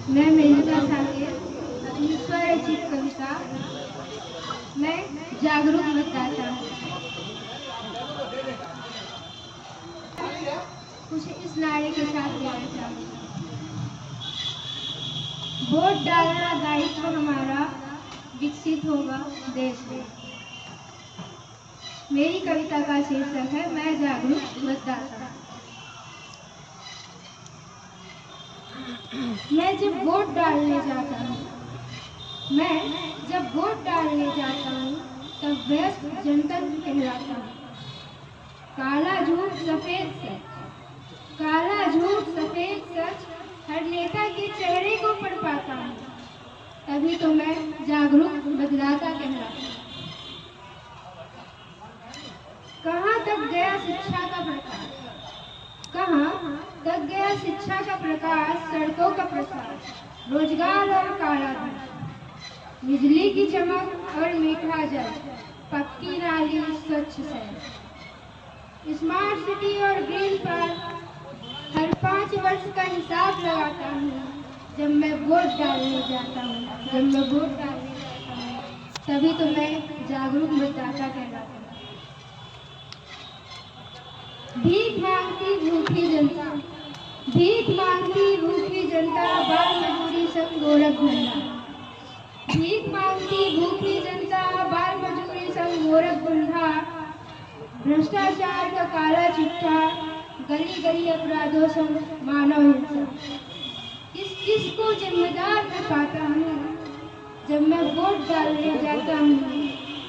मैं मेनका साकेत अपनी स्वरचित कविता मैं जागरूक मतदाता हूँ कुछ इस नारे के साथ देना चाहूँगी। वोट डालना दायित्व हमारा, विकसित होगा देश में। मेरी कविता का शीर्षक है मैं जागरूक मतदाता। मैं जब वोट डालने जाता हूँ तब व्यस्त जनतंत्र कहलाता हूँ। काला झूठ सफेद सच हर नेता के चेहरे को पढ़ पाता हूँ, तभी तो मैं जागरूक मतदाता कहलाता हूँ। कहाँ तक गया शिक्षा का प्रकाश, सड़कों का प्रसार, रोजगार और काला धन, बिजली की चमक और मीठा जल, पक्की नाली, स्वच्छ शहर, स्मार्ट सिटी और ग्रीन पार्क। हर 5 वर्ष का हिसाब लगाता हूँ जब मैं वोट डालने जाता हूँ, तभी तो मैं जागरूक मतदाता कहलाता हूँ। भीख मांगती भूखी जनता बाल मजदूरी संग गोरख धंधा। भीख मांगती भूखी जनता बाल मजदूरी संग गोरख धंधा, भ्रष्टाचार का काला चिट्ठा, गली गली अपराधों संग मानव हिंसा। किस को जिम्मेदार मैं पाता हूँ जब मैं वोट डालने जाता हूँ,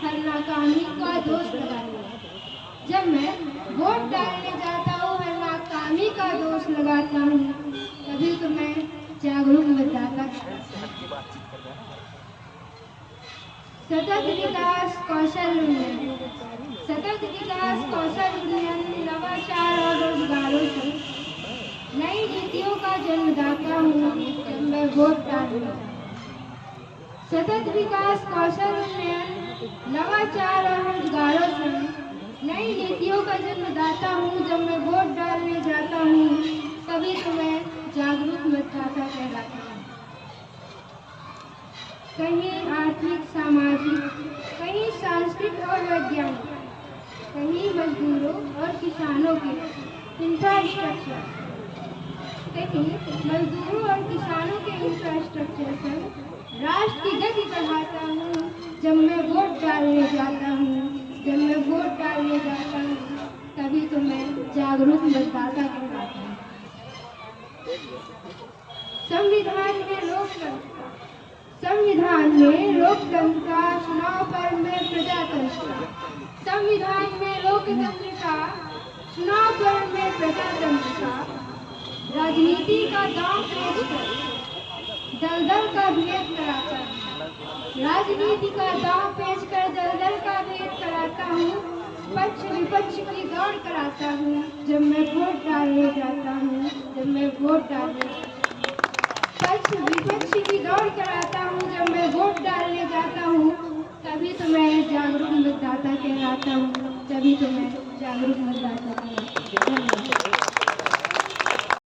हर नाकामी का दोष लगाता हूँ। जब मैं वोट डालने जाता हूँ, हर नाकामी का दोष लगाता हूँ, तभी तो मैं जागरूक मतदाता। सतत विकास कौशल उन्नयन, नवाचार और रोजगारों से नई नीतियों का जन्मदाता हूँ जब मैं वोट डालूंगा। सतत विकास कौशल उन्नयन, नवाचार और रोजगारों से नई नीतियों का जन्मदाता हूँ जब मैं वोट डालने जाता हूँ, तभी तो मैं जागरूक मतदाता कहलाता हूँ। कहीं आर्थिक सामाजिक, कहीं सांस्कृतिक और वैज्ञानिक, कहीं मजदूरों और किसानों के इंफ्रास्ट्रक्चर से राष्ट्र की गति बढ़ाता हूँ जब मैं वोट डालने जाता हूँ, तभी तो मैं जागरूक मतदाता कहलाता हूँ। संविधान में लोकतंत्र का, चुनाव पर में प्रजातंत्र का। संविधान में लोकतंत्र का, चुनाव पर में प्रजातंत्र का। राजनीति का दांव पेच कर दलदल का भेद कराता हूँ। राजनीति का दांव पेच कर दलदल का भेद कराता हूँ। पक्ष विपक्ष की दौड़ कराता हूँ जब मैं वोट डालने जाता हूँ, पक्ष विपक्ष की दौड़ कराता हूँ जब मैं वोट डालने जाता हूँ, तभी तो मैं जागरूक मतदाता कहलाता हूँ, तभी तो मैं जागरूक मतदाता कहलाता हूँ।